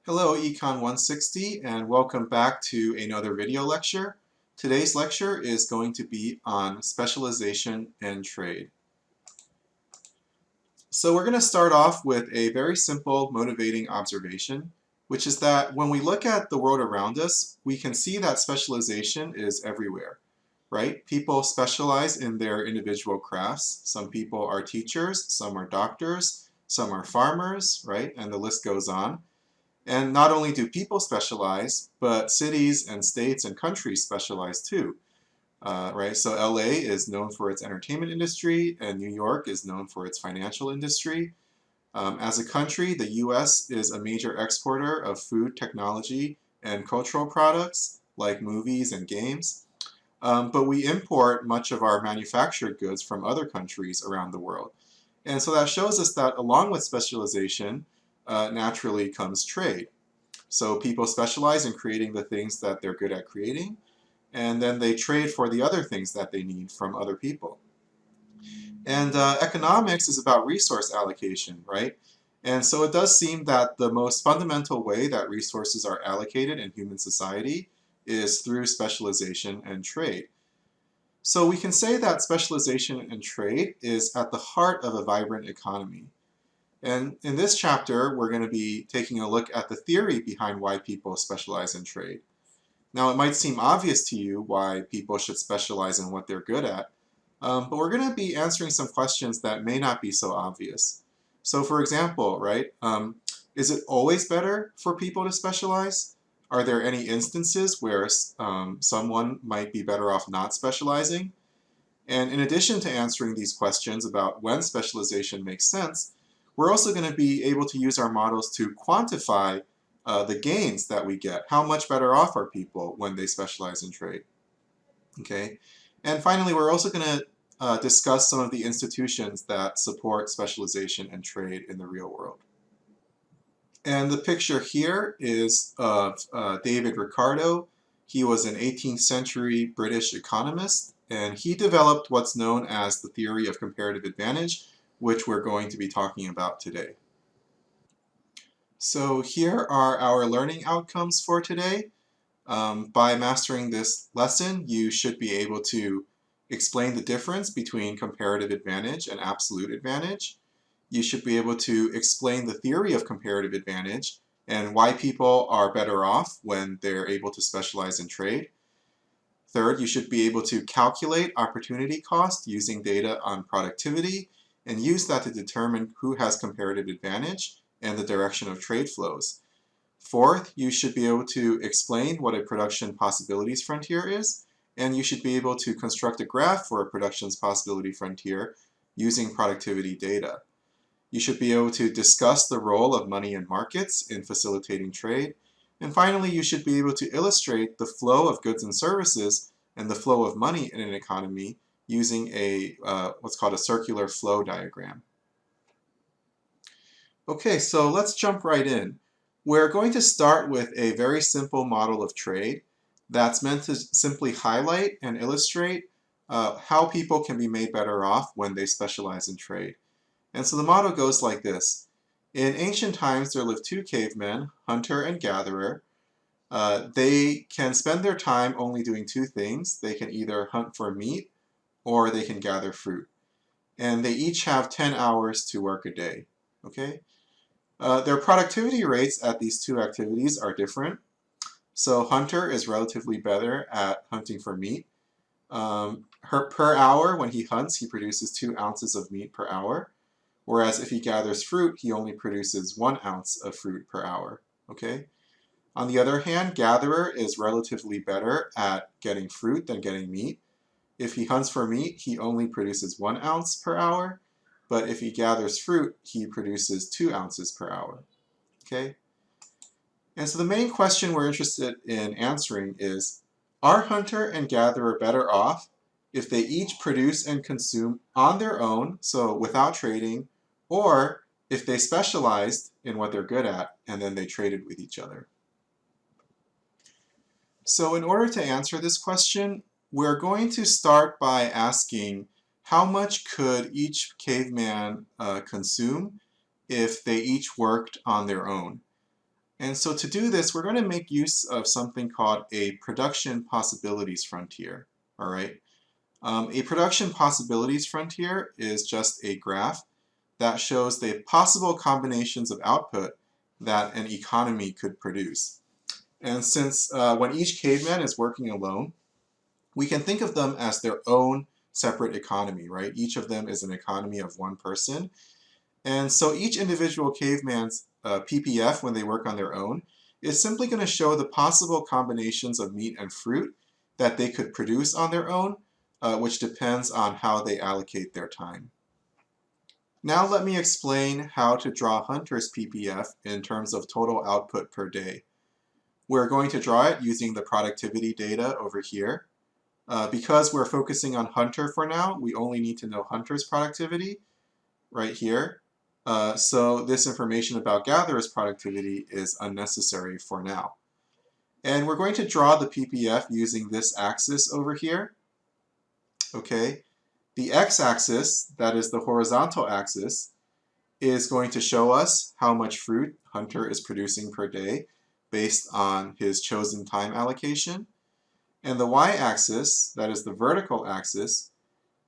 Hello Econ 160 and welcome back to another video lecture. Today's lecture is going to be on specialization and trade. So we're going to start off with a very simple motivating observation, which is that when we look at the world around us, we can see that specialization is everywhere, right? People specialize in their individual crafts. Some people are teachers, some are doctors, some are farmers, right? And the list goes on. And not only do people specialize, but cities and states and countries specialize too, right? So LA is known for its entertainment industry, and New York is known for its financial industry. As a country, the US is a major exporter of food, technology, and cultural products like movies and games. But we import much of our manufactured goods from other countries around the world. And so that shows us that along with specialization, naturally comes trade. So people specialize in creating the things that they're good at creating, and then they trade for the other things that they need from other people. And economics is about resource allocation, right? And so it does seem that the most fundamental way that resources are allocated in human society is through specialization and trade. So we can say that specialization and trade is at the heart of a vibrant economy. And in this chapter, we're going to be taking a look at the theory behind why people specialize in trade. Now, it might seem obvious to you why people should specialize in what they're good at, but we're going to be answering some questions that may not be so obvious. So for example, right, is it always better for people to specialize? Are there any instances where someone might be better off not specializing? And in addition to answering these questions about when specialization makes sense, we're also going to be able to use our models to quantify the gains that we get. How much better off are people when they specialize in trade? Okay. And finally, we're also going to discuss some of the institutions that support specialization and trade in the real world. And the picture here is of David Ricardo. He was an 18th century British economist, and he developed what's known as the theory of comparative advantage, which we're going to be talking about today. So here are our learning outcomes for today. By mastering this lesson, you should be able to explain the difference between comparative advantage and absolute advantage. You should be able to explain the theory of comparative advantage and why people are better off when they're able to specialize in trade. Third, you should be able to calculate opportunity cost using data on productivity and use that to determine who has comparative advantage and the direction of trade flows. Fourth, you should be able to explain what a production possibilities frontier is, and you should be able to construct a graph for a productions possibility frontier using productivity data. You should be able to discuss the role of money and markets in facilitating trade. And finally, you should be able to illustrate the flow of goods and services and the flow of money in an economy using a what's called a circular flow diagram. Okay, so let's jump right in. We're going to start with a very simple model of trade that's meant to simply highlight and illustrate how people can be made better off when they specialize in trade. And so the model goes like this. In ancient times, there lived two cavemen, hunter and gatherer. They can spend their time only doing two things. They can either hunt for meat or they can gather fruit. And they each have 10 hours to work a day. Okay? Their productivity rates at these two activities are different. So hunter is relatively better at hunting for meat. Per hour, when he hunts, he produces 2 ounces of meat per hour. Whereas if he gathers fruit, he only produces 1 ounce of fruit per hour. Okay? On the other hand, gatherer is relatively better at getting fruit than getting meat. If he hunts for meat, he only produces 1 ounce per hour. But if he gathers fruit, he produces 2 ounces per hour. Okay? And so the main question we're interested in answering is, are hunter and gatherer better off if they each produce and consume on their own, so without trading, or if they specialized in what they're good at and then they traded with each other? So in order to answer this question, we're going to start by asking how much could each caveman consume if they each worked on their own? And so to do this, we're going to make use of something called a production possibilities frontier. All right. A production possibilities frontier is just a graph that shows the possible combinations of output that an economy could produce. And since when each caveman is working alone, we can think of them as their own separate economy, right? Each of them is an economy of one person. And so each individual caveman's PPF, when they work on their own, is simply going to show the possible combinations of meat and fruit that they could produce on their own, which depends on how they allocate their time. Now let me explain how to draw Hunter's PPF in terms of total output per day. We're going to draw it using the productivity data over here. Because we're focusing on Hunter for now, we only need to know Hunter's productivity right here. So this information about gatherer's productivity is unnecessary for now. And we're going to draw the PPF using this axis over here. Okay, the x-axis, that is the horizontal axis, is going to show us how much fruit Hunter is producing per day based on his chosen time allocation. And the y-axis, that is the vertical axis,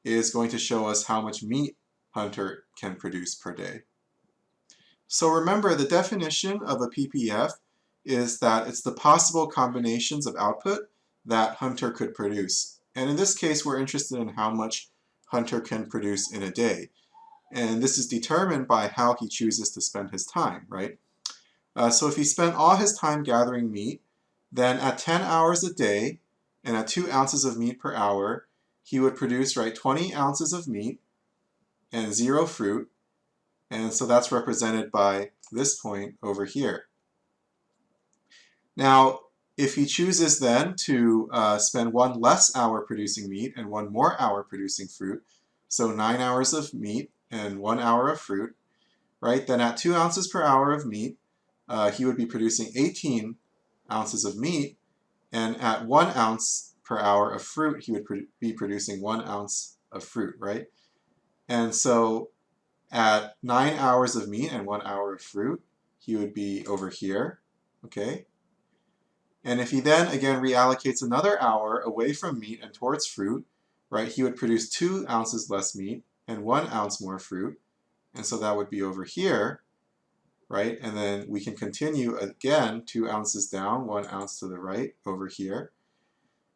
is going to show us how much meat Hunter can produce per day. So remember, the definition of a PPF is that it's the possible combinations of output that Hunter could produce. And in this case, we're interested in how much Hunter can produce in a day. And this is determined by how he chooses to spend his time, right? So if he spent all his time gathering meat, then at 10 hours a day and at 2 ounces of meat per hour, he would produce, right, 20 ounces of meat and 0 fruit. And so that's represented by this point over here. Now, if he chooses then to spend 1 less hour producing meat and 1 more hour producing fruit, so 9 hours of meat and 1 hour of fruit, right, then at 2 ounces per hour of meat, he would be producing 18 ounces of meat, and at 1 ounce per hour of fruit, he would be producing 1 ounce of fruit, right? And so at 9 hours of meat and 1 hour of fruit, he would be over here, okay? And if he then again reallocates another hour away from meat and towards fruit, right, he would produce 2 ounces less meat and 1 ounce more fruit. And so that would be over here, right? And then we can continue again, 2 ounces down, 1 ounce to the right over here.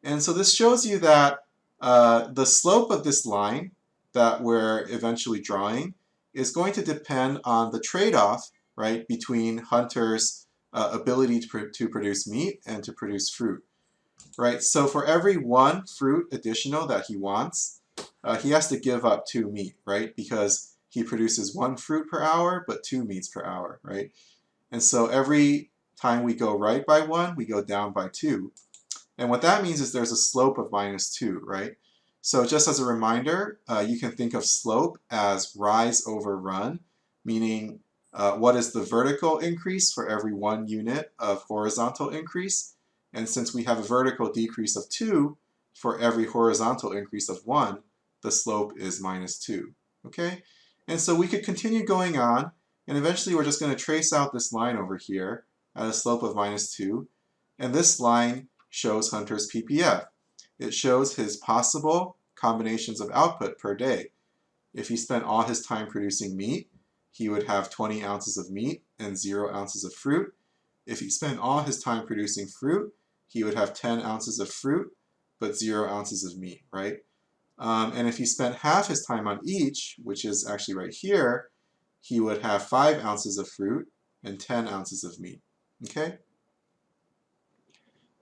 And so this shows you that the slope of this line that we're eventually drawing is going to depend on the trade-off, right, between Hunter's ability to produce meat and to produce fruit, right? So for every 1 fruit additional that he wants, he has to give up 2 meat, right? Because he produces 1 fruit per hour, but 2 meats per hour, right? And so every time we go right by 1, we go down by 2. And what that means is there's a slope of -2, right? So just as a reminder, you can think of slope as rise over run, meaning what is the vertical increase for every 1 unit of horizontal increase? And since we have a vertical decrease of 2 for every horizontal increase of 1, the slope is -2, okay? And so we could continue going on, and eventually we're just going to trace out this line over here at a slope of -2, and this line shows Hunter's PPF. It shows his possible combinations of output per day. If he spent all his time producing meat, he would have 20 ounces of meat and 0 ounces of fruit. If he spent all his time producing fruit, he would have 10 ounces of fruit, but 0 ounces of meat, right? And if he spent half his time on each, which is actually right here, he would have 5 ounces of fruit and 10 ounces of meat, okay?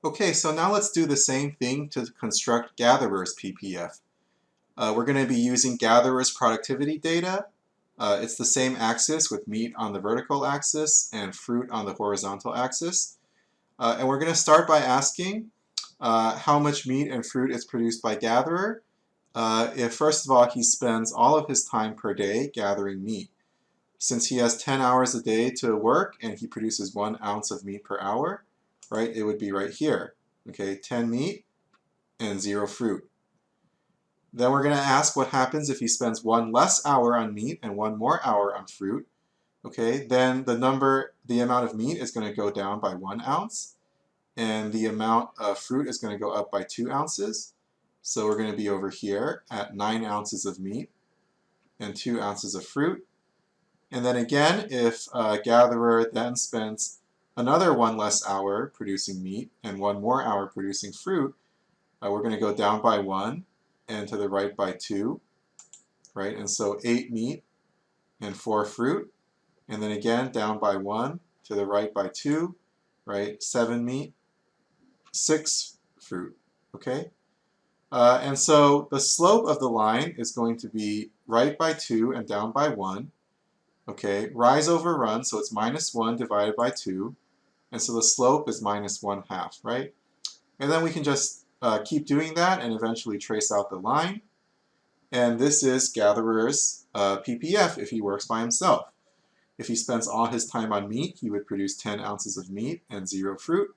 Okay, so now let's do the same thing to construct gatherer's PPF. We're going to be using gatherer's productivity data. It's the same axis with meat on the vertical axis and fruit on the horizontal axis. And we're going to start by asking how much meat and fruit is produced by gatherer if, first of all, he spends all of his time per day gathering meat. Since he has 10 hours a day to work and he produces 1 ounce of meat per hour, right, it would be right here. Okay, 10 meat and 0 fruit. Then we're going to ask what happens if he spends 1 less hour on meat and 1 more hour on fruit. Okay, then the the amount of meat is going to go down by 1 ounce, and the amount of fruit is going to go up by 2 ounces. So we're going to be over here at 9 ounces of meat and 2 ounces of fruit. And then again, if a gatherer then spends another 1 less hour producing meat and 1 more hour producing fruit, we're going to go down by 1 and to the right by 2, right? And so 8 meat and 4 fruit. And then again, down by 1, to the right by 2, right? 7 meat, 6 fruit, okay? And so the slope of the line is going to be right by 2 and down by 1, okay? Rise over run, so it's minus 1 divided by 2, and so the slope is minus 1/2, right? And then we can just keep doing that and eventually trace out the line. And this is gatherer's PPF if he works by himself. If he spends all his time on meat, he would produce 10 ounces of meat and 0 fruit.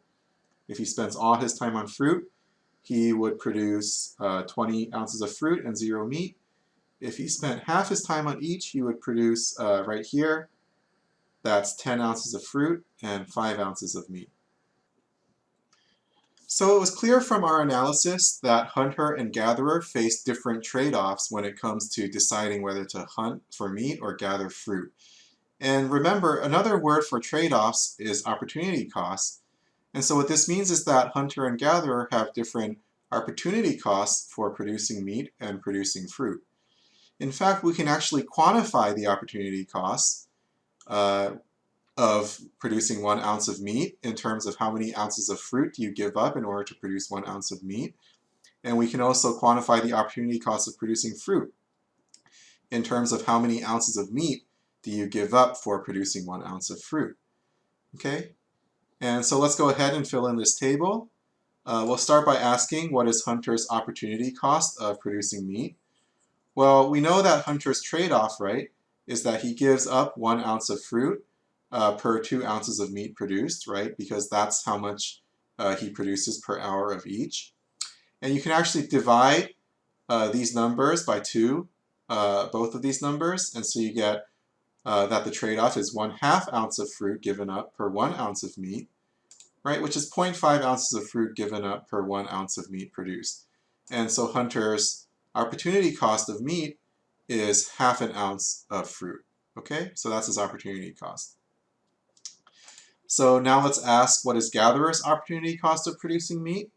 If he spends all his time on fruit, he would produce 20 ounces of fruit and 0 meat. If he spent half his time on each, he would produce right here, that's 10 ounces of fruit and 5 ounces of meat. So it was clear from our analysis that hunter and gatherer face different trade-offs when it comes to deciding whether to hunt for meat or gather fruit. And remember, another word for trade-offs is opportunity costs. And so what this means is that hunter and gatherer have different opportunity costs for producing meat and producing fruit. In fact, we can actually quantify the opportunity costs of producing 1 ounce of meat in terms of how many ounces of fruit do you give up in order to produce 1 ounce of meat. And we can also quantify the opportunity cost of producing fruit in terms of how many ounces of meat do you give up for producing 1 ounce of fruit. Okay? And so let's go ahead and fill in this table. We'll start by asking, what is hunter's opportunity cost of producing meat? Well, we know that hunter's trade-off, right, is that he gives up 1 ounce of fruit per 2 ounces of meat produced, right, because that's how much he produces per hour of each. And you can actually divide these numbers by 2, both of these numbers, and so you get that the trade-off is 1/2 ounce of fruit given up per 1 ounce of meat, right, which is 0.5 ounces of fruit given up per 1 ounce of meat produced. And so hunter's opportunity cost of meat is 1/2 ounce of fruit, okay? So that's his opportunity cost. So now let's ask, what is gatherer's opportunity cost of producing meat?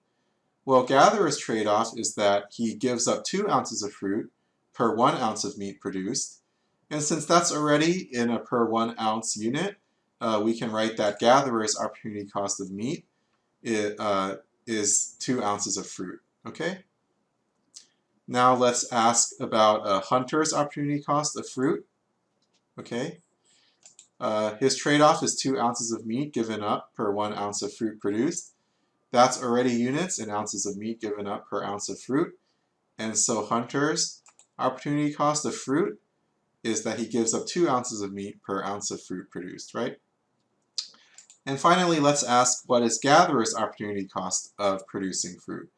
Well, gatherer's trade-off is that he gives up 2 ounces of fruit per 1 ounce of meat produced. And since that's already in a per 1 ounce unit, we can write that gatherer's opportunity cost of meat is 2 ounces of fruit, okay? Now let's ask about a hunter's opportunity cost of fruit, okay? His trade-off is 2 ounces of meat given up per 1 ounce of fruit produced. That's already units in ounces of meat given up per ounce of fruit. And so hunter's opportunity cost of fruit is that he gives up 2 ounces of meat per ounce of fruit produced, right? And finally, let's ask, what is gatherer's opportunity cost of producing fruit?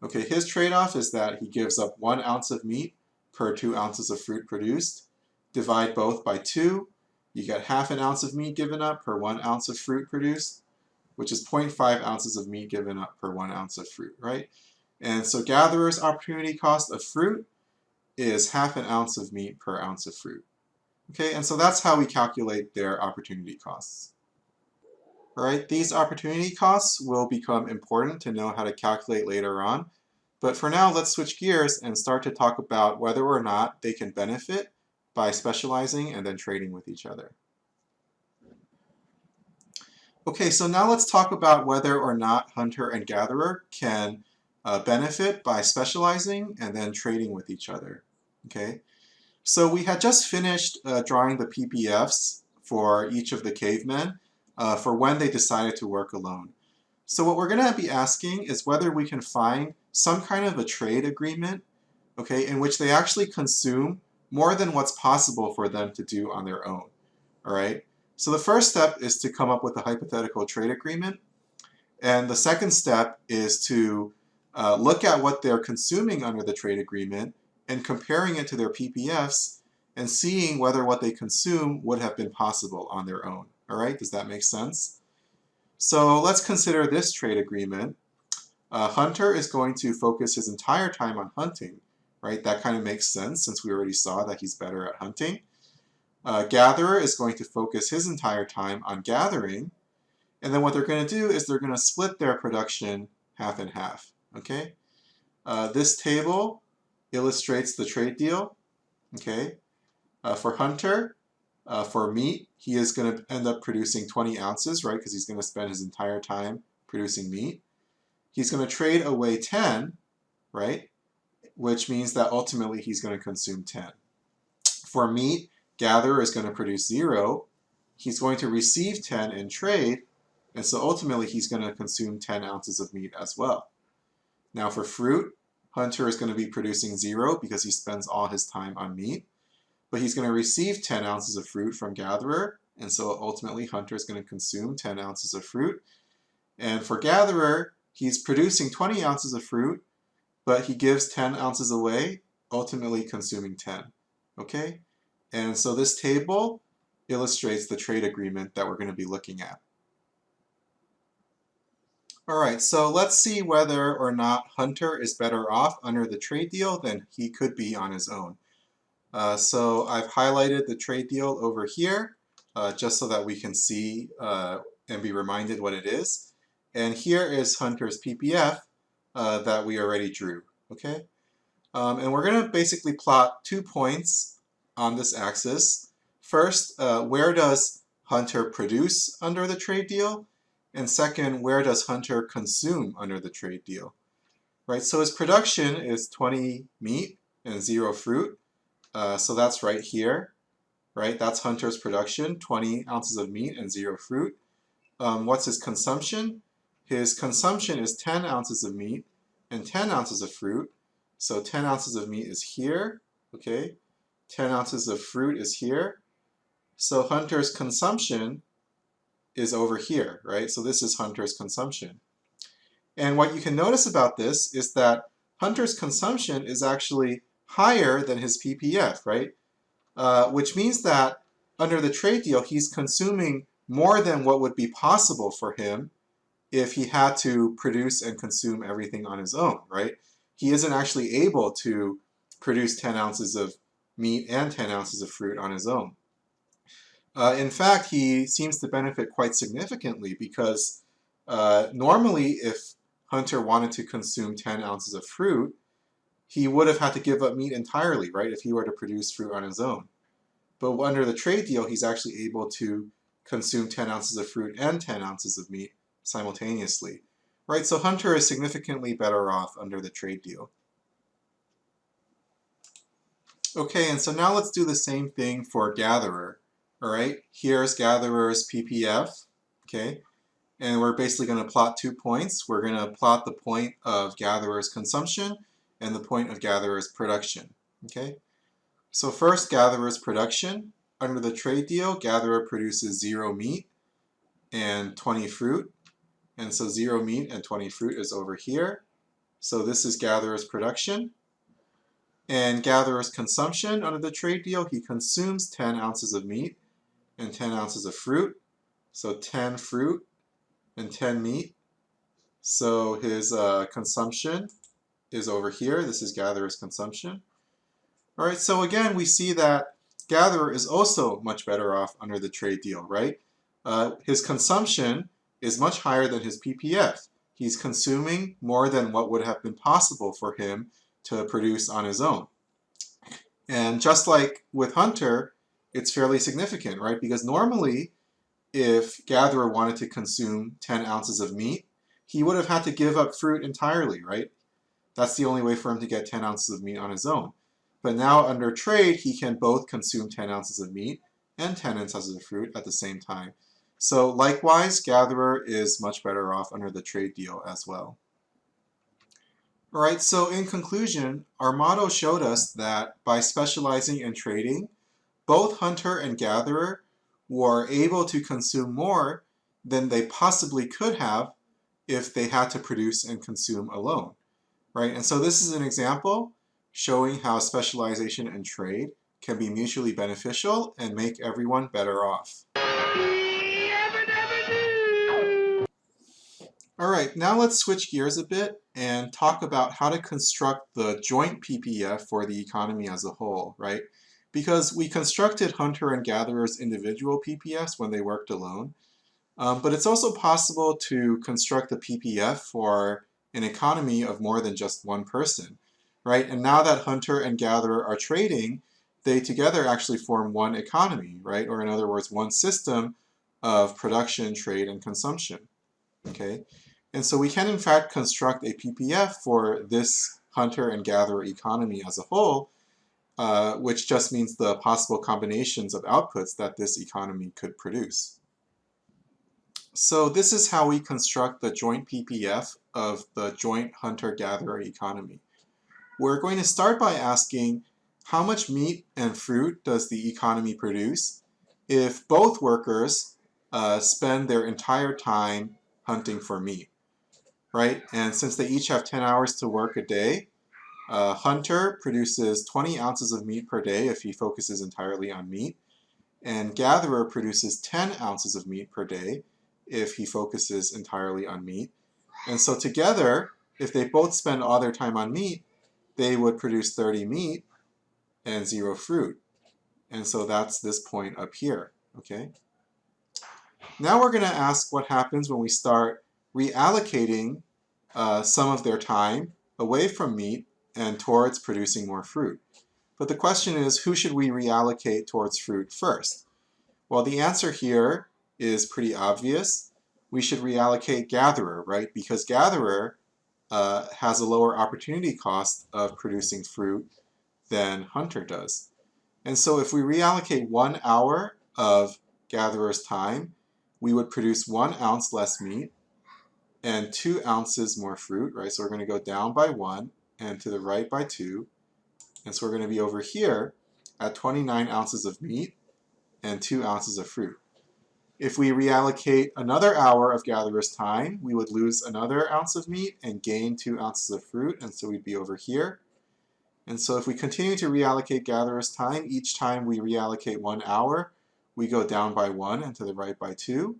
Okay, his trade-off is that he gives up 1 ounce of meat per 2 ounces of fruit produced. Divide both by 2. You get 1/2 ounce of meat given up per 1 ounce of fruit produced, which is 0.5 ounces of meat given up per 1 ounce of fruit, right? And so gatherer's opportunity cost of fruit is 1/2 ounce of meat per ounce of fruit. Okay, and so that's how we calculate their opportunity costs. All right, these opportunity costs will become important to know how to calculate later on. But for now, let's switch gears and start to talk about whether or not they can benefit by specializing and then trading with each other. Okay, so now let's talk about whether or not hunter and gatherer can benefit by specializing and then trading with each other. Okay, so we had just finished drawing the PPFs for each of the cavemen for when they decided to work alone. So what we're going to be asking is whether we can find some kind of a trade agreement, okay, in which they actually consume more than what's possible for them to do on their own. All right. So the first step is to come up with a hypothetical trade agreement, and the second step is to look at what they're consuming under the trade agreement and comparing it to their PPFs and seeing whether what they consume would have been possible on their own. All right, does that make sense? So let's consider this trade agreement. Hunter is going to focus his entire time on hunting, right? That kind of makes sense since we already saw that he's better at hunting. Gatherer is going to focus his entire time on gathering, and then what they're going to do is they're going to split their production half and half, okay? This table illustrates the trade deal, okay? For Hunter, for meat, he is going to end up producing 20 ounces, right? Because he's going to spend his entire time producing meat. He's going to trade away 10, right? Which means that ultimately he's going to consume 10. For meat, gatherer is going to produce 0. He's going to receive 10 in trade, and so ultimately he's going to consume 10 ounces of meat as well. Now for fruit, Hunter is going to be producing 0 because he spends all his time on meat, but he's going to receive 10 ounces of fruit from gatherer, and so ultimately Hunter is going to consume 10 ounces of fruit. And for gatherer, he's producing 20 ounces of fruit, but he gives 10 ounces away, ultimately consuming 10. Okay? And so this table illustrates the trade agreement that we're going to be looking at. All right, so let's see whether or not Hunter is better off under the trade deal than he could be on his own. So I've highlighted the trade deal over here just so that we can see and be reminded what it is. And here is Hunter's PPF that we already drew, okay? And we're going to basically plot 2 points on this axis. First, where does Hunter produce under the trade deal? And second, where does Hunter consume under the trade deal? Right, so his production is 20 meat and 0 fruit. So that's right here, right? That's Hunter's production, 20 ounces of meat and 0 fruit. What's his consumption? His consumption is 10 ounces of meat and 10 ounces of fruit. So 10 ounces of meat is here, okay? 10 ounces of fruit is here. So Hunter's consumption is over here, right? So this is Hunter's consumption. And what you can notice about this is that Hunter's consumption is actually higher than his PPF, right? Which means that under the trade deal, he's consuming more than what would be possible for him if he had to produce and consume everything on his own, right? He isn't actually able to produce 10 ounces of meat and 10 ounces of fruit on his own. In fact, he seems to benefit quite significantly because normally if Hunter wanted to consume 10 ounces of fruit, he would have had to give up meat entirely, right, if he were to produce fruit on his own. But under the trade deal, he's actually able to consume 10 ounces of fruit and 10 ounces of meat simultaneously, right? So Hunter is significantly better off under the trade deal. Okay, and so now let's do the same thing for gatherer. All right, here's gatherer's PPF, okay? And we're basically going to plot 2 points. We're going to plot the point of gatherer's consumption and the point of gatherer's production, okay? So first, gatherer's production. Under the trade deal, gatherer produces 0 meat and 20 fruit. And so 0 meat and 20 fruit is over here. So this is gatherer's production. And gatherer's consumption under the trade deal, he consumes 10 ounces of meat and 10 ounces of fruit. So 10 fruit and 10 meat. So his consumption is over here. This is gatherer's consumption. All right, so again, we see that gatherer is also much better off under the trade deal, right? His consumption is much higher than his PPF. He's consuming more than what would have been possible for him to produce on his own. And just like with Hunter, it's fairly significant, right? Because normally, if gatherer wanted to consume 10 ounces of meat, he would have had to give up fruit entirely, right? That's the only way for him to get 10 ounces of meat on his own. But now under trade, he can both consume 10 ounces of meat and 10 ounces of fruit at the same time. So likewise, gatherer is much better off under the trade deal as well. All right, so in conclusion, our model showed us that by specializing in trading, both hunter and gatherer were able to consume more than they possibly could have if they had to produce and consume alone, right? And so this is an example showing how specialization and trade can be mutually beneficial and make everyone better off. All right, now let's switch gears a bit and talk about how to construct the joint PPF for the economy as a whole, right? Because we constructed hunter and gatherers' individual PPFs when they worked alone, but it's also possible to construct a PPF for an economy of more than just one person, right? And now that hunter and gatherer are trading, they together actually form one economy, right? Or in other words, one system of production, trade, and consumption, okay? And so we can in fact construct a PPF for this hunter and gatherer economy as a whole, which just means the possible combinations of outputs that this economy could produce. So this is how we construct the joint PPF of the joint hunter-gatherer economy. We're going to start by asking how much meat and fruit does the economy produce if both workers spend their entire time hunting for meat, right? And since they each have 10 hours to work a day, hunter produces 20 ounces of meat per day if he focuses entirely on meat, and gatherer produces 10 ounces of meat per day if he focuses entirely on meat. And so together, if they both spend all their time on meat, they would produce 30 meat and 0 fruit. And so that's this point up here, okay? Now we're going to ask what happens when we start reallocating some of their time away from meat and towards producing more fruit. But the question is, who should we reallocate towards fruit first? Well, the answer here is pretty obvious. We should reallocate gatherer, right? Because gatherer has a lower opportunity cost of producing fruit than hunter does. And so if we reallocate 1 hour of gatherer's time, we would produce 1 ounce less meat and 2 ounces more fruit, right? So we're going to go down by 1 and to the right by 2. And so we're going to be over here at 29 ounces of meat and 2 ounces of fruit. If we reallocate another hour of gatherer's time, we would lose another ounce of meat and gain 2 ounces of fruit, and so we'd be over here. And so if we continue to reallocate gatherer's time, each time we reallocate 1 hour, we go down by 1 and to the right by 2.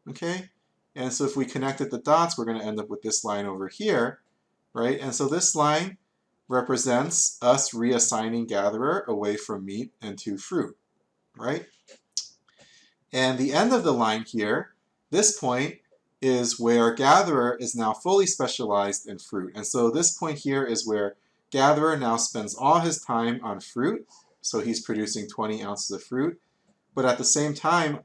Okay? And so if we connected the dots, we're going to end up with this line over here, right? And so this line represents us reassigning gatherer away from meat and to fruit, right? And the end of the line here, this point, is where gatherer is now fully specialized in fruit. And so this point here is where gatherer now spends all his time on fruit, so he's producing 20 ounces of fruit. But at the same time,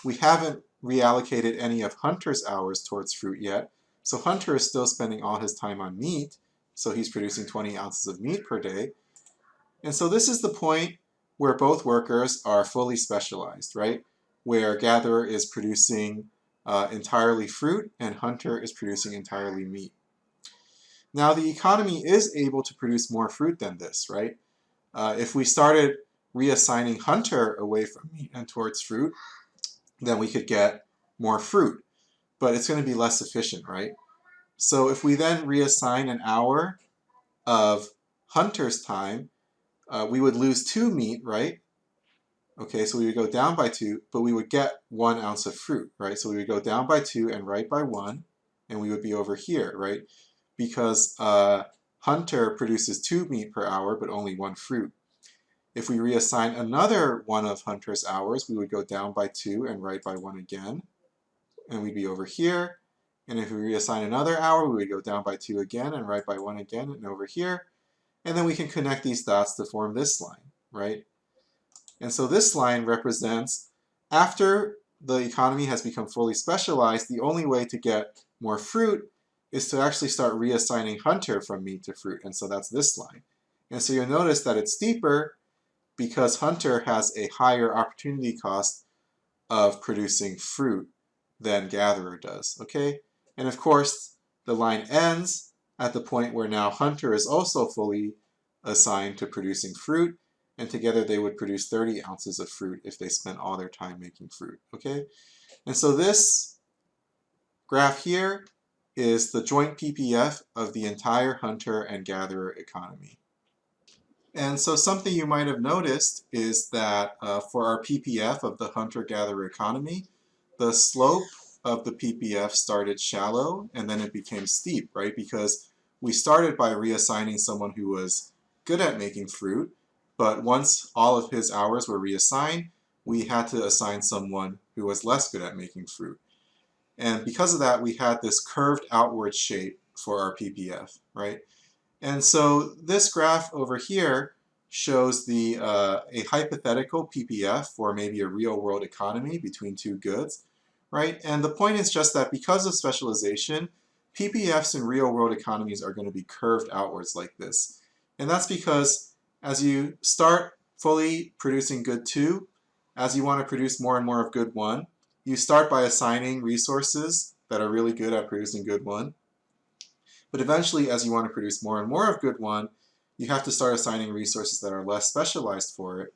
we haven't reallocated any of hunter's hours towards fruit yet. So hunter is still spending all his time on meat, so he's producing 20 ounces of meat per day. And so this is the point where both workers are fully specialized, right? Where gatherer is producing entirely fruit and hunter is producing entirely meat. Now the economy is able to produce more fruit than this, right? If we started reassigning hunter away from meat and towards fruit, then we could get more fruit, but it's going to be less efficient, right? So if we then reassign an hour of hunter's time, we would lose 2 meat, right? Okay, so we would go down by 2, but we would get 1 ounce of fruit, right? So we would go down by 2 and right by 1, and we would be over here, right? Because hunter produces 2 meat per hour, but only 1 fruit. If we reassign another one of hunter's hours, we would go down by 2 and right by 1 again, and we'd be over here. And if we reassign another hour, we would go down by 2 again and right by 1 again and over here. And then we can connect these dots to form this line, right? And so this line represents, after the economy has become fully specialized, the only way to get more fruit is to actually start reassigning hunter from meat to fruit. And so that's this line. And so you'll notice that it's steeper because hunter has a higher opportunity cost of producing fruit than gatherer does, okay? And of course, the line ends at the point where now hunter is also fully assigned to producing fruit, and together they would produce 30 ounces of fruit if they spent all their time making fruit, okay? And so this graph here is the joint PPF of the entire hunter and gatherer economy. And so something you might have noticed is that for our PPF of the hunter-gatherer economy, the slope of the PPF started shallow and then it became steep, right? Because we started by reassigning someone who was good at making fruit, but once all of his hours were reassigned, we had to assign someone who was less good at making fruit. And because of that, we had this curved outward shape for our PPF, right? And so this graph over here shows a hypothetical PPF for maybe a real-world economy between two goods, right? And the point is just that because of specialization, PPFs in real-world economies are going to be curved outwards like this. And that's because as you start fully producing good 2, as you want to produce more and more of good 1, you start by assigning resources that are really good at producing good 1. But eventually, as you want to produce more and more of good 1, you have to start assigning resources that are less specialized for it.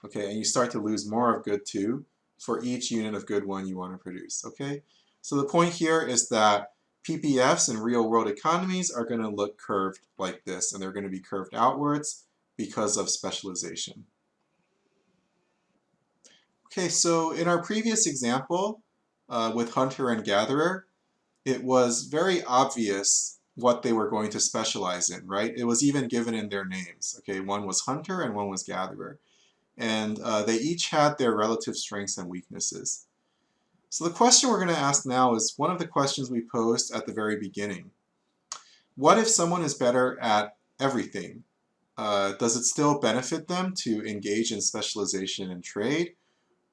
Okay, and you start to lose more of good 2 for each unit of good 1 you want to produce. Okay, so the point here is that PPFs in real-world economies are going to look curved like this, and they're going to be curved outwards because of specialization. Okay, so in our previous example with hunter and gatherer, it was very obvious what they were going to specialize in, right? It was even given in their names. Okay, one was hunter and one was gatherer. And they each had their relative strengths and weaknesses. So the question we're going to ask now is one of the questions we posed at the very beginning. What if someone is better at everything? Does it still benefit them to engage in specialization and trade?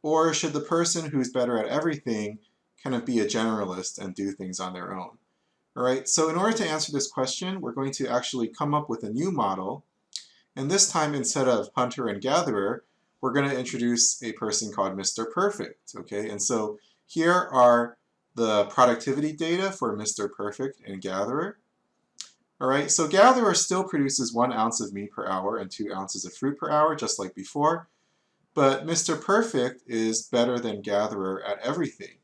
Or should the person who's better at everything kind of be a generalist and do things on their own? All right, so in order to answer this question, we're going to actually come up with a new model. And this time, instead of hunter and gatherer, we're going to introduce a person called Mr. Perfect. Okay, and so here are the productivity data for Mr. Perfect and gatherer. All right, so gatherer still produces 1 ounce of meat per hour and 2 ounces of fruit per hour, just like before. But Mr. Perfect is better than gatherer at everything.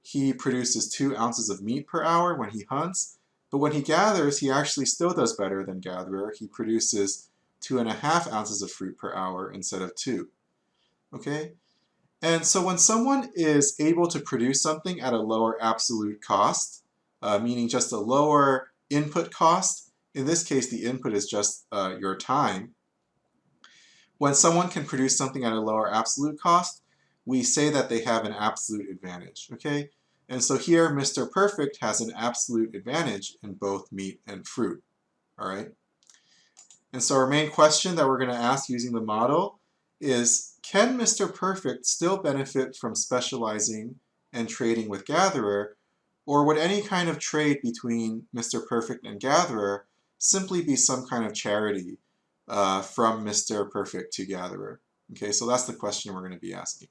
He produces 2 ounces of meat per hour when he hunts, but when he gathers, he actually still does better than gatherer. He produces 2.5 ounces of fruit per hour instead of 2. Okay? And so when someone is able to produce something at a lower absolute cost, meaning just a lower input cost, in this case the input is just your time, when someone can produce something at a lower absolute cost, we say that they have an absolute advantage, okay? And so here, Mr. Perfect has an absolute advantage in both meat and fruit, all right? And so our main question that we're going to ask using the model is, can Mr. Perfect still benefit from specializing and trading with gatherer, or would any kind of trade between Mr. Perfect and gatherer simply be some kind of charity from Mr. Perfect to gatherer? Okay, so that's the question we're going to be asking.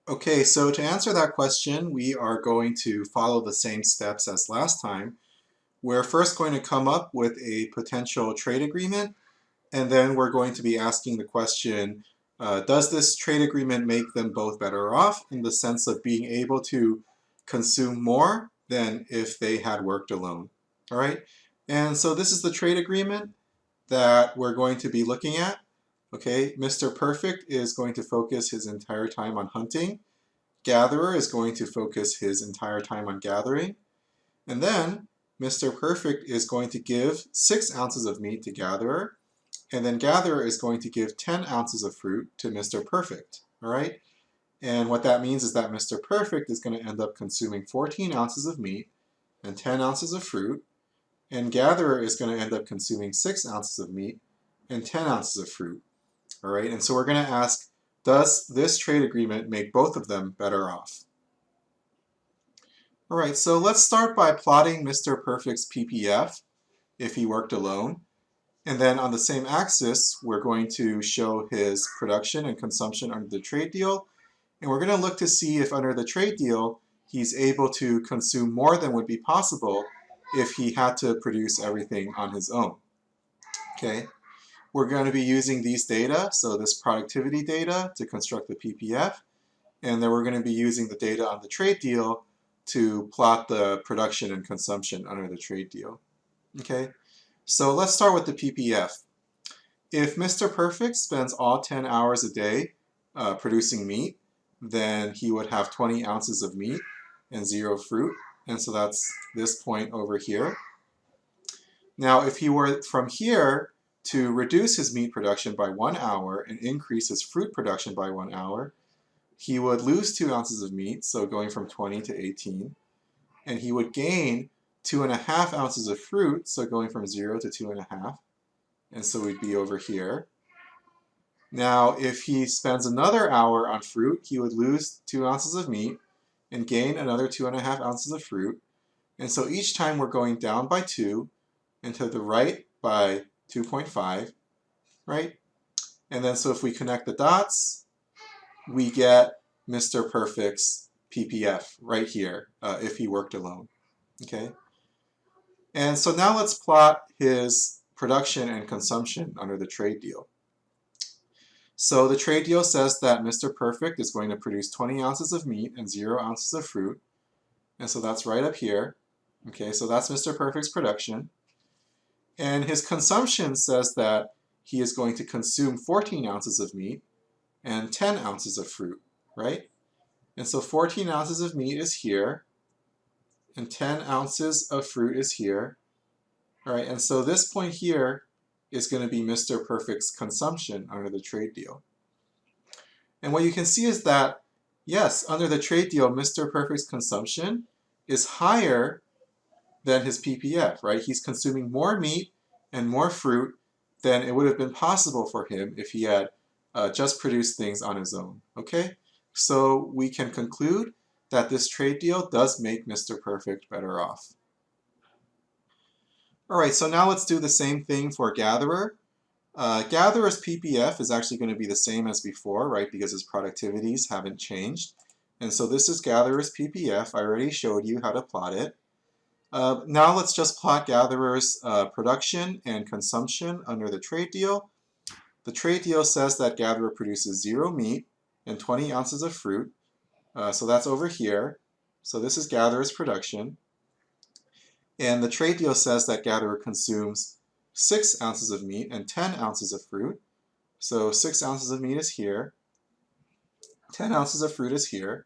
Okay, so to answer that question, we are going to follow the same steps as last time. We're first going to come up with a potential trade agreement, and then we're going to be asking the question, does this trade agreement make them both better off in the sense of being able to consume more than if they had worked alone? All right, and so this is the trade agreement that we're going to be looking at. Okay, Mr. Perfect is going to focus his entire time on hunting. Gatherer is going to focus his entire time on gathering. And then Mr. Perfect is going to give 6 ounces of meat to gatherer. And then gatherer is going to give 10 ounces of fruit to Mr. Perfect. All right? And what that means is that Mr. Perfect is going to end up consuming 14 ounces of meat and 10 ounces of fruit. And gatherer is going to end up consuming 6 ounces of meat and 10 ounces of fruit. All right? And so we're going to ask, does this trade agreement make both of them better off? All right, so let's start by plotting Mr. Perfect's PPF if he worked alone. And then on the same axis, we're going to show his production and consumption under the trade deal. And we're going to look to see if under the trade deal, he's able to consume more than would be possible if he had to produce everything on his own. Okay, we're going to be using these data, so this productivity data to construct the PPF. And then we're going to be using the data on the trade deal to plot the production and consumption under the trade deal. Okay, so let's start with the PPF. If Mr. Perfect spends all 10 hours a day producing meat, then he would have 20 ounces of meat and 0 fruit. And so that's this point over here. Now, if he were from here to reduce his meat production by 1 hour and increase his fruit production by 1 hour, he would lose 2 ounces of meat, so going from 20 to 18, and he would gain 2.5 ounces of fruit, so going from 0 to 2.5, and so we'd be over here. Now, if he spends another hour on fruit, he would lose 2 ounces of meat and gain another 2.5 ounces of fruit, and so each time we're going down by 2 and to the right by 2.5, right? And then so if we connect the dots, we get Mr. Perfect's PPF right here if he worked alone, okay? And so now let's plot his production and consumption under the trade deal. So the trade deal says that Mr. Perfect is going to produce 20 ounces of meat and 0 ounces of fruit. And so that's right up here. Okay, so that's Mr. Perfect's production. And his consumption says that he is going to consume 14 ounces of meat and 10 ounces of fruit, right? And so 14 ounces of meat is here, and 10 ounces of fruit is here. All right, and so this point here is going to be Mr. Perfect's consumption under the trade deal. And what you can see is that, yes, under the trade deal, Mr. Perfect's consumption is higher than his PPF, right? He's consuming more meat and more fruit than it would have been possible for him if he had just produced things on his own, okay? So we can conclude that this trade deal does make Mr. Perfect better off. All right, so now let's do the same thing for Gatherer. Gatherer's PPF is actually going to be the same as before, right, because his productivities haven't changed. And so this is Gatherer's PPF. I already showed you how to plot it. Now let's just plot Gatherer's production and consumption under the trade deal. The trade deal says that Gatherer produces 0 meat and 20 ounces of fruit. So that's over here. So this is Gatherer's production. And the trade deal says that Gatherer consumes 6 ounces of meat and 10 ounces of fruit. So 6 ounces of meat is here. 10 ounces of fruit is here.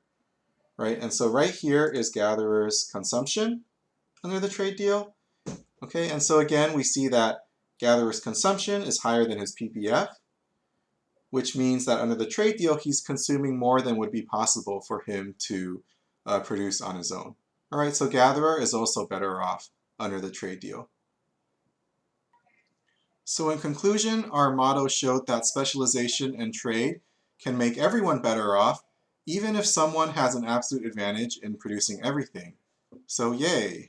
Right? And so right here is Gatherer's consumption under the trade deal. Okay, and so again, we see that Gatherer's consumption is higher than his PPF, which means that under the trade deal, he's consuming more than would be possible for him to produce on his own. All right, so Gatherer is also better off under the trade deal. So in conclusion, our model showed that specialization and trade can make everyone better off, even if someone has an absolute advantage in producing everything. So yay!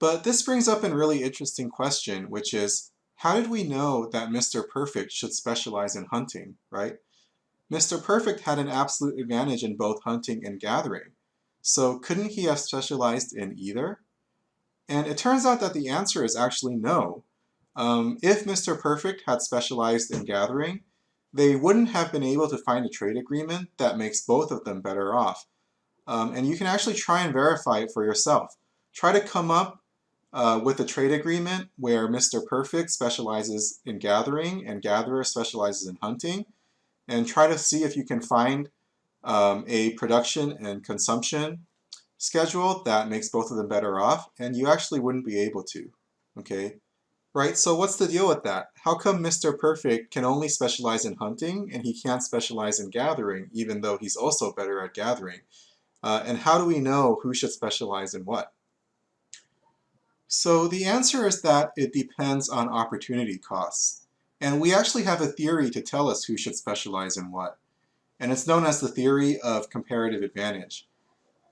But this brings up a really interesting question, which is, how did we know that Mr. Perfect should specialize in hunting, right? Mr. Perfect had an absolute advantage in both hunting and gathering. So couldn't he have specialized in either? And it turns out that the answer is actually no. If Mr. Perfect had specialized in gathering, they wouldn't have been able to find a trade agreement that makes both of them better off. And you can actually try and verify it for yourself. Try to come up with a trade agreement where Mr. Perfect specializes in gathering and Gatherer specializes in hunting, and try to see if you can find a production and consumption schedule that makes both of them better off, and you actually wouldn't be able to, okay? Right, so what's the deal with that? How come Mr. Perfect can only specialize in hunting and he can't specialize in gathering, even though he's also better at gathering? And how do we know who should specialize in what? So the answer is that it depends on opportunity costs. And we actually have a theory to tell us who should specialize in what. And it's known as the theory of comparative advantage.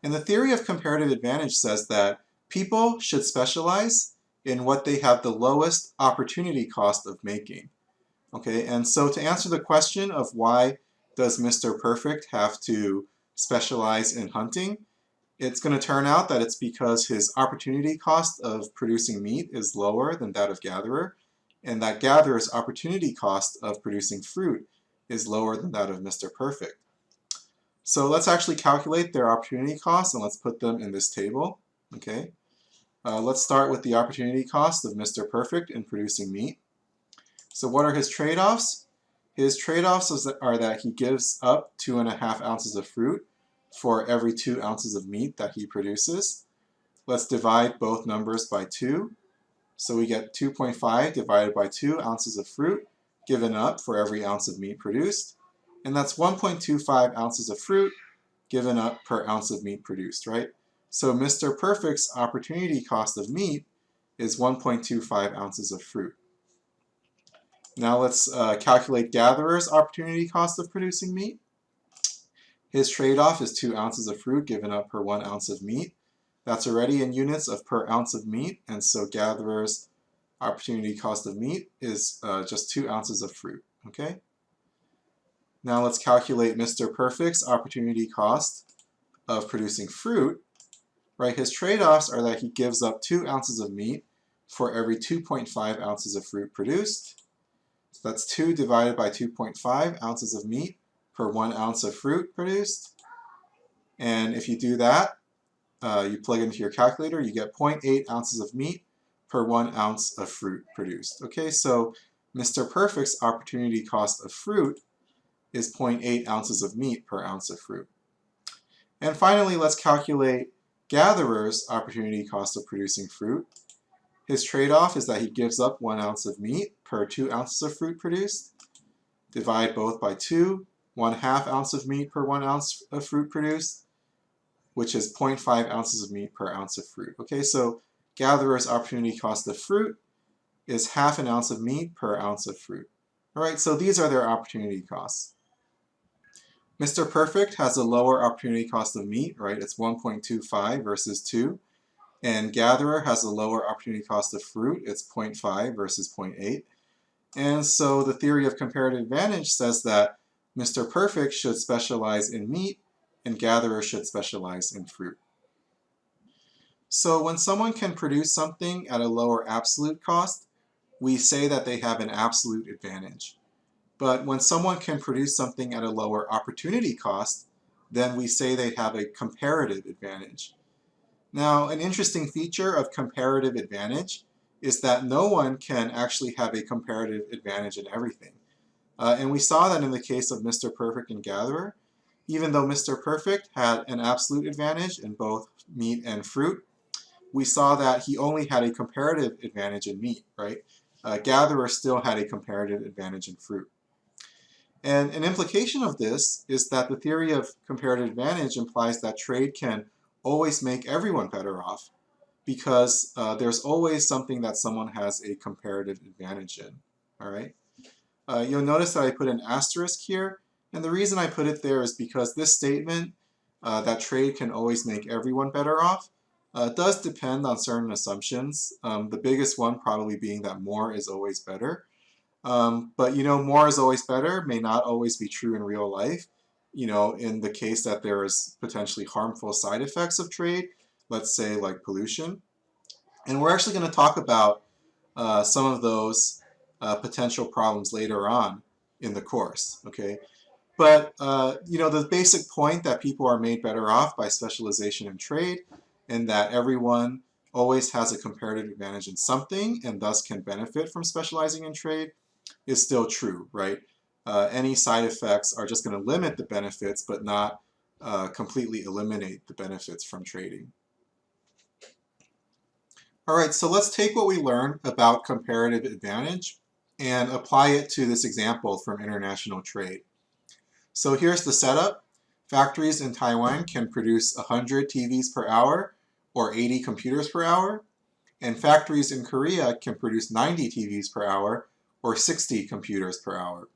And the theory of comparative advantage says that people should specialize in what they have the lowest opportunity cost of making. Okay, and so to answer the question of why does Mr. Perfect have to specialize in hunting, it's going to turn out that it's because his opportunity cost of producing meat is lower than that of Gatherer, and that Gatherer's opportunity cost of producing fruit is lower than that of Mr. Perfect. So let's actually calculate their opportunity costs, and let's put them in this table. Okay. Let's start with the opportunity cost of Mr. Perfect in producing meat. So what are his trade-offs? His trade-offs are that he gives up 2.5 ounces of fruit for every 2 ounces of meat that he produces. Let's divide both numbers by 2. So we get 2.5 divided by 2 ounces of fruit given up for every ounce of meat produced. And that's 1.25 ounces of fruit given up per ounce of meat produced, right? So Mr. Perfect's opportunity cost of meat is 1.25 ounces of fruit. Now let's calculate Gatherer's opportunity cost of producing meat. His trade-off is 2 ounces of fruit given up per 1 ounce of meat. That's already in units of per ounce of meat, and so Gatherer's opportunity cost of meat is just 2 ounces of fruit, okay? Now let's calculate Mr. Perfect's opportunity cost of producing fruit, right? His trade-offs are that he gives up 2 ounces of meat for every 2.5 ounces of fruit produced. So that's 2 divided by 2.5 ounces of meat per 1 ounce of fruit produced. And if you do that, you plug into your calculator, you get 0.8 ounces of meat per 1 ounce of fruit produced. Okay, so Mr. Perfect's opportunity cost of fruit is 0.8 ounces of meat per ounce of fruit. And finally, let's calculate Gatherer's opportunity cost of producing fruit. His trade-off is that he gives up 1 ounce of meat per 2 ounces of fruit produced. Divide both by 2, 1/2 ounce of meat per 1 ounce of fruit produced, which is 0.5 ounces of meat per ounce of fruit. Okay, so Gatherer's opportunity cost of fruit is 1/2 ounce of meat per ounce of fruit. All right, so these are their opportunity costs. Mr. Perfect has a lower opportunity cost of meat, right? It's 1.25 versus 2. And Gatherer has a lower opportunity cost of fruit. It's 0.5 versus 0.8. And so the theory of comparative advantage says that Mr. Perfect should specialize in meat and Gatherer should specialize in fruit. So when someone can produce something at a lower absolute cost, we say that they have an absolute advantage. But when someone can produce something at a lower opportunity cost, then we say they have a comparative advantage. Now, an interesting feature of comparative advantage is that no one can actually have a comparative advantage in everything. And we saw that in the case of Mr. Perfect and Gatherer. Even though Mr. Perfect had an absolute advantage in both meat and fruit, we saw that he only had a comparative advantage in meat, right? Gatherer still had a comparative advantage in fruit. And an implication of this is that the theory of comparative advantage implies that trade can always make everyone better off because there's always something that someone has a comparative advantage in, all right? You'll notice that I put an asterisk here, and the reason I put it there is because this statement, that trade can always make everyone better off, does depend on certain assumptions, the biggest one probably being that more is always better. But you know, more is always better may not always be true in real life. You know, in the case that there is potentially harmful side effects of trade, let's say like pollution. And we're actually going to talk about some of those potential problems later on in the course, okay? But you know, the basic point that people are made better off by specialization in trade and that everyone always has a comparative advantage in something and thus can benefit from specializing in trade is still true, right? Any side effects are just going to limit the benefits but not completely eliminate the benefits from trading. All right, so let's take what we learned about comparative advantage and apply it to this example from international trade. So here's the setup. Factories in Taiwan can produce 100 TVs per hour or 80 computers per hour, and factories in Korea can produce 90 TVs per hour or 60 computers per hour.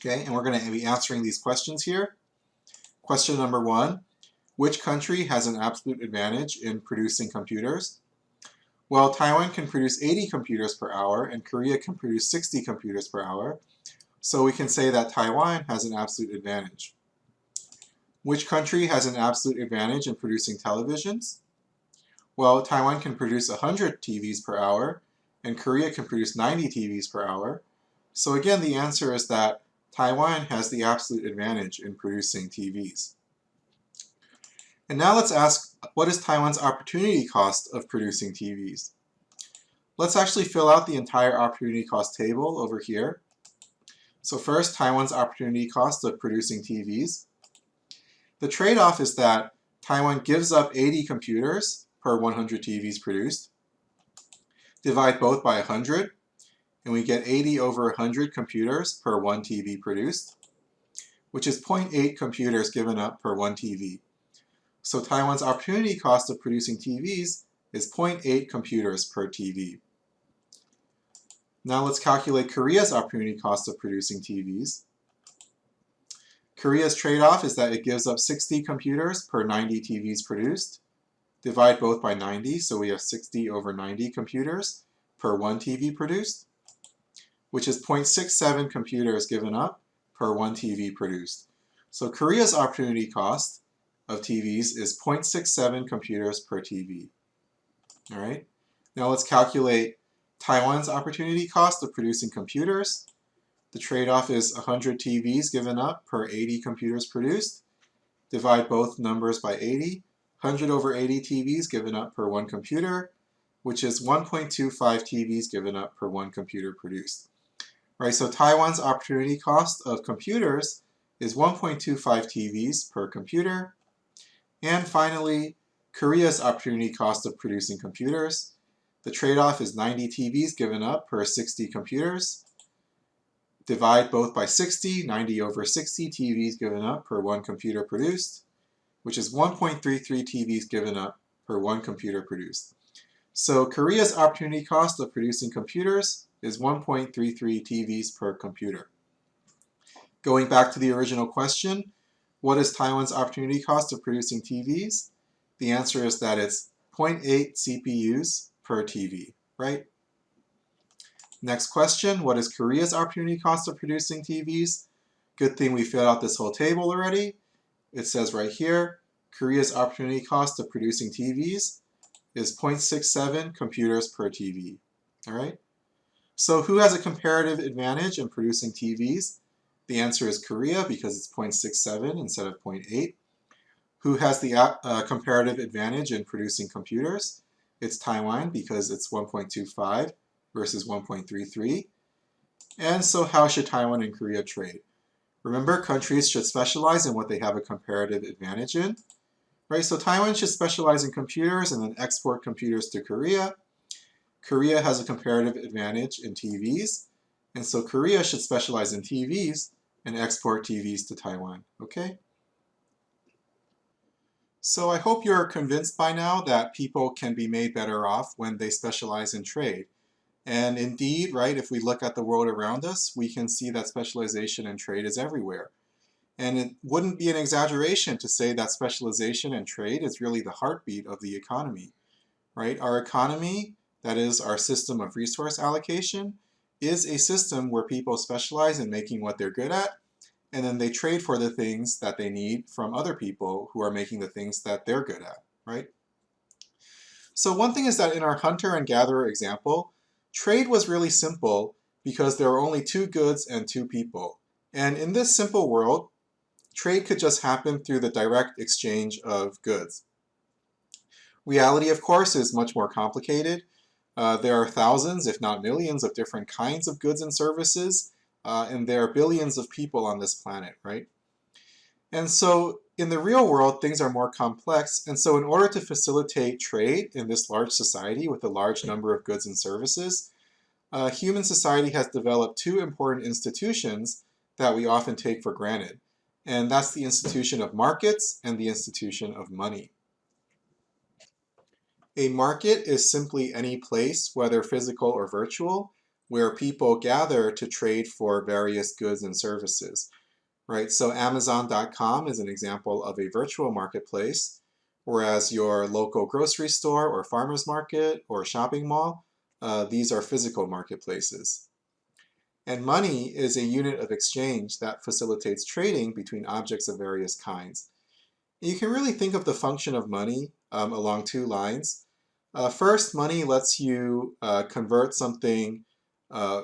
Okay, and we're going to be answering these questions here. Question number 1, which country has an absolute advantage in producing computers? Well, Taiwan can produce 80 computers per hour and Korea can produce 60 computers per hour. So we can say that Taiwan has an absolute advantage. Which country has an absolute advantage in producing televisions? Well, Taiwan can produce 100 TVs per hour and Korea can produce 90 TVs per hour. So again, the answer is that Taiwan has the absolute advantage in producing TVs. And now let's ask, what is Taiwan's opportunity cost of producing TVs? Let's actually fill out the entire opportunity cost table over here. So first, Taiwan's opportunity cost of producing TVs. The trade-off is that Taiwan gives up 80 computers per 100 TVs produced. Divide both by 100, and we get 80 over 100 computers per 1 TV produced, which is 0.8 computers given up per 1 TV. So Taiwan's opportunity cost of producing TVs is 0.8 computers per TV. Now let's calculate Korea's opportunity cost of producing TVs. Korea's trade-off is that it gives up 60 computers per 90 TVs produced. Divide both by 90, so we have 60 over 90 computers per 1 TV produced, which is 0.67 computers given up per 1 TV produced. So Korea's opportunity cost of TVs is 0.67 computers per TV. All right. Now let's calculate Taiwan's opportunity cost of producing computers. The trade-off is 100 TVs given up per 80 computers produced. Divide both numbers by 80. 100 over 80 TVs given up per 1 computer, which is 1.25 TVs given up per 1 computer produced. Right, so Taiwan's opportunity cost of computers is 1.25 TVs per computer. And finally, Korea's opportunity cost of producing computers. The trade-off is 90 TVs given up per 60 computers. Divide both by 60, 90 over 60 TVs given up per 1 computer produced, which is 1.33 TVs given up per 1 computer produced. So Korea's opportunity cost of producing computers is 1.33 TVs per computer. Going back to the original question, what is Taiwan's opportunity cost of producing TVs? The answer is that it's 0.8 CPUs per TV, right? Next question, what is Korea's opportunity cost of producing TVs? Good thing we filled out this whole table already. It says right here, Korea's opportunity cost of producing TVs is 0.67 computers per TV. All right. So who has a comparative advantage in producing TVs? The answer is Korea because it's 0.67 instead of 0.8. Who has the comparative advantage in producing computers? It's Taiwan because it's 1.25 versus 1.33. And so how should Taiwan and Korea trade? Remember, countries should specialize in what they have a comparative advantage in. Right, so Taiwan should specialize in computers and then export computers to Korea. Korea has a comparative advantage in TVs, and so Korea should specialize in TVs and export TVs to Taiwan, okay? So I hope you're convinced by now that people can be made better off when they specialize in trade. And indeed, right, if we look at the world around us, we can see that specialization in trade is everywhere. And it wouldn't be an exaggeration to say that specialization and trade is really the heartbeat of the economy, right? Our economy, that is our system of resource allocation, is a system where people specialize in making what they're good at, and then they trade for the things that they need from other people who are making the things that they're good at, right? So one thing is that in our hunter and gatherer example, trade was really simple because there are only 2 goods and 2 people. And in this simple world, trade could just happen through the direct exchange of goods. Reality, of course, is much more complicated. There are thousands, if not millions, of different kinds of goods and services, and there are billions of people on this planet, right? And so in the real world, things are more complex, and so in order to facilitate trade in this large society with a large number of goods and services, human society has developed 2 important institutions that we often take for granted. And that's the institution of markets and the institution of money. A market is simply any place, whether physical or virtual, where people gather to trade for various goods and services, right? So Amazon.com is an example of a virtual marketplace, whereas your local grocery store or farmer's market or shopping mall, these are physical marketplaces. And money is a unit of exchange that facilitates trading between objects of various kinds. You can really think of the function of money along 2 lines. First, money lets you convert something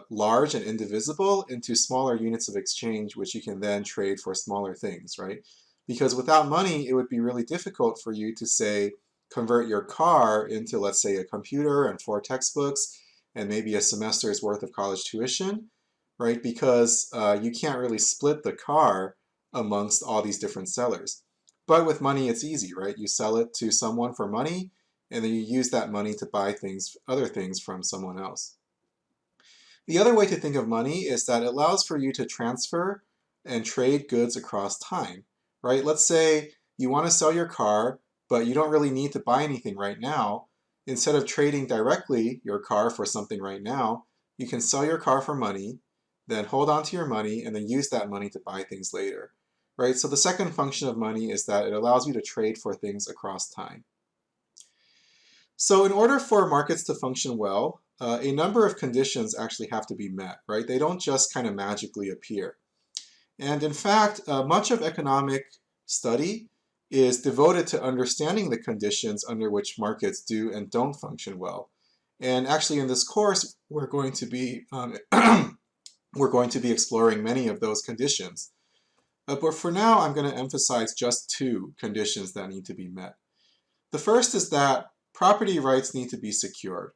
large and indivisible into smaller units of exchange, which you can then trade for smaller things, right? Because without money, it would be really difficult for you to, say, convert your car into, let's say, a computer and 4 textbooks and maybe a semester's worth of college tuition. right? Because you can't really split the car amongst all these different sellers. But with money, it's easy, right? You sell it to someone for money, and then you use that money to buy things, other things from someone else. The other way to think of money is that it allows for you to transfer and trade goods across time, right? Let's say you want to sell your car, but you don't really need to buy anything right now. Instead of trading directly your car for something right now, you can sell your car for money, then hold on to your money, and then use that money to buy things later, right? So the second function of money is that it allows you to trade for things across time. So in order for markets to function well, a number of conditions actually have to be met, right? They don't just kind of magically appear. And in fact, much of economic study is devoted to understanding the conditions under which markets do and don't function well. And actually in this course, we're going to be exploring many of those conditions. But for now, I'm going to emphasize just two conditions that need to be met. The first is that property rights need to be secured,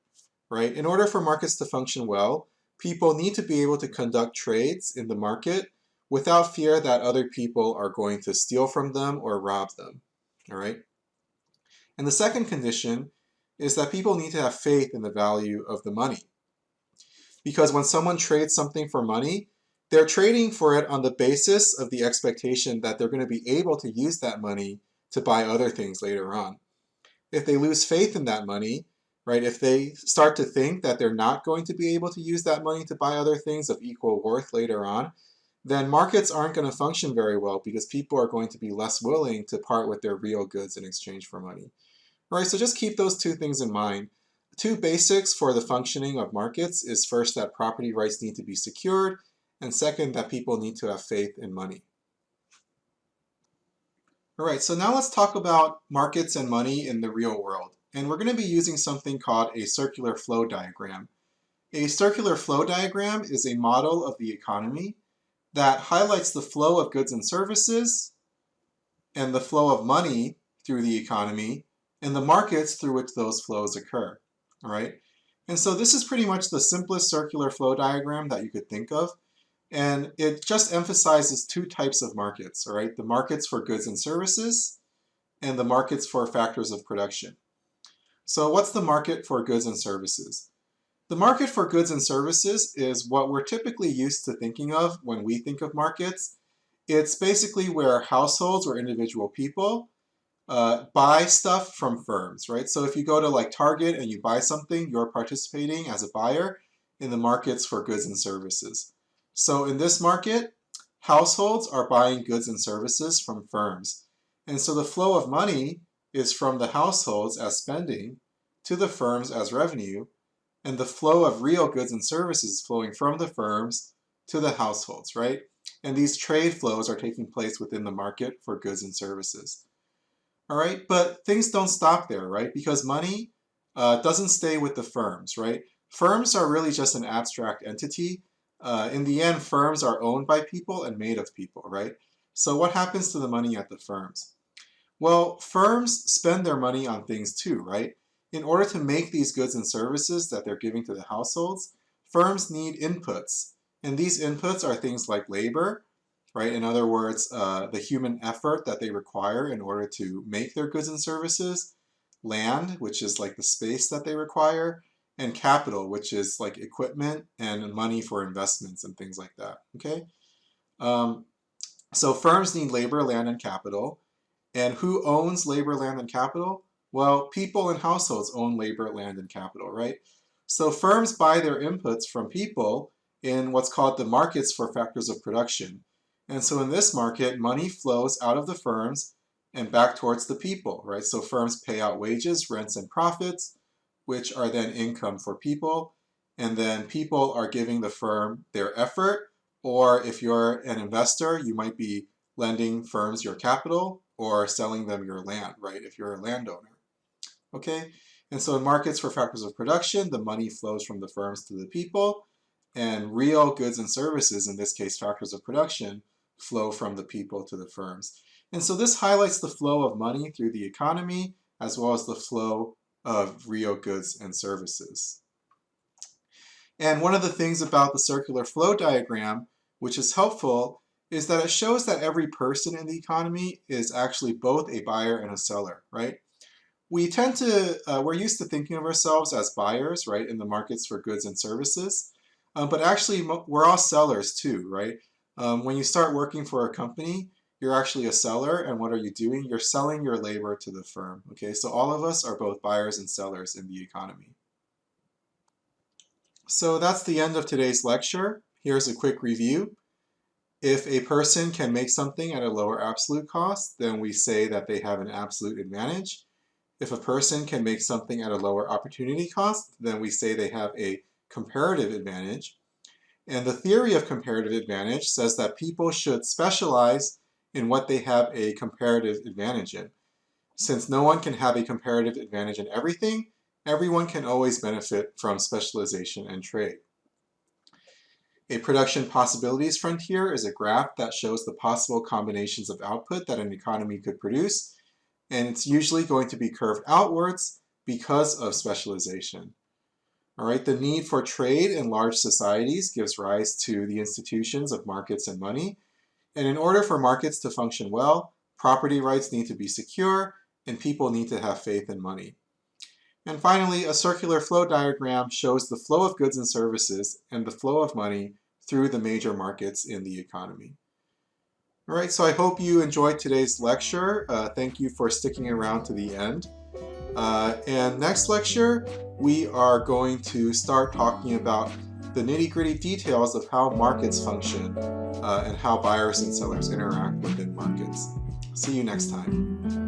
right? In order for markets to function well, people need to be able to conduct trades in the market without fear that other people are going to steal from them or rob them, all right? And the second condition is that people need to have faith in the value of the money. Because when someone trades something for money, they're trading for it on the basis of the expectation that they're going to be able to use that money to buy other things later on. If they lose faith in that money, right, if they start to think that they're not going to be able to use that money to buy other things of equal worth later on, then markets aren't going to function very well because people are going to be less willing to part with their real goods in exchange for money. All right, so just keep those two things in mind. Two basics for the functioning of markets is first that property rights need to be secured, and second that people need to have faith in money. All right, so now let's talk about markets and money in the real world. And we're going to be using something called a circular flow diagram. A circular flow diagram is a model of the economy that highlights the flow of goods and services and the flow of money through the economy and the markets through which those flows occur. All right, and so this is pretty much the simplest circular flow diagram that you could think of. And it just emphasizes two types of markets, all right? The markets for goods and services and the markets for factors of production. So what's the market for goods and services? The market for goods and services is what we're typically used to thinking of when we think of markets. It's basically where households or individual people buy stuff from firms, right? So if you go to like Target and you buy something, you're participating as a buyer in the markets for goods and services. So in this market, households are buying goods and services from firms. And so the flow of money is from the households as spending to the firms as revenue, and the flow of real goods and services flowing from the firms to the households, right? And these trade flows are taking place within the market for goods and services. All right, but things don't stop there, right? Because money doesn't stay with the firms, right? Firms are really just an abstract entity. In the end, firms are owned by people and made of people, right? So what happens to the money at the firms? Well, firms spend their money on things too, right? In order to make these goods and services that they're giving to the households, firms need inputs. And these inputs are things like labor, right? In other words, the human effort that they require in order to make their goods and services, land, which is like the space that they require, and capital, which is like equipment and money for investments and things like that, okay? So firms need labor, land, and capital. And who owns labor, land, and capital? Well, people and households own labor, land, and capital, right? So firms buy their inputs from people in what's called the markets for factors of production. And so in this market, money flows out of the firms and back towards the people, right? So firms pay out wages, rents, and profits, which are then income for people. And then people are giving the firm their effort, or if you're an investor, you might be lending firms your capital or selling them your land, right, if you're a landowner. Okay, and so in markets for factors of production, the money flows from the firms to the people, and real goods and services, in this case factors of production, flow from the people to the firms. And so this highlights the flow of money through the economy as well as the flow of real goods and services. And one of the things about the circular flow diagram, which is helpful, is that it shows that every person in the economy is actually both a buyer and a seller, right? We're used to thinking of ourselves as buyers, right, in the markets for goods and services. But actually, we're all sellers too, right? When you start working for a company, you're actually a seller, and what are you doing? You're selling your labor to the firm, okay? So all of us are both buyers and sellers in the economy. So that's the end of today's lecture. Here's a quick review. If a person can make something at a lower absolute cost, then we say that they have an absolute advantage. If a person can make something at a lower opportunity cost, then we say they have a comparative advantage. And the theory of comparative advantage says that people should specialize in what they have a comparative advantage in. Since no one can have a comparative advantage in everything, everyone can always benefit from specialization and trade. A production possibilities frontier is a graph that shows the possible combinations of output that an economy could produce, and it's usually going to be curved outwards because of specialization. All right, the need for trade in large societies gives rise to the institutions of markets and money, and in order for markets to function well, property rights need to be secure, and people need to have faith in money. And finally, a circular flow diagram shows the flow of goods and services and the flow of money through the major markets in the economy. All right, so I hope you enjoyed today's lecture. Thank you for sticking around to the end. And next lecture, we are going to start talking about the nitty-gritty details of how markets function and how buyers and sellers interact within markets. See you next time.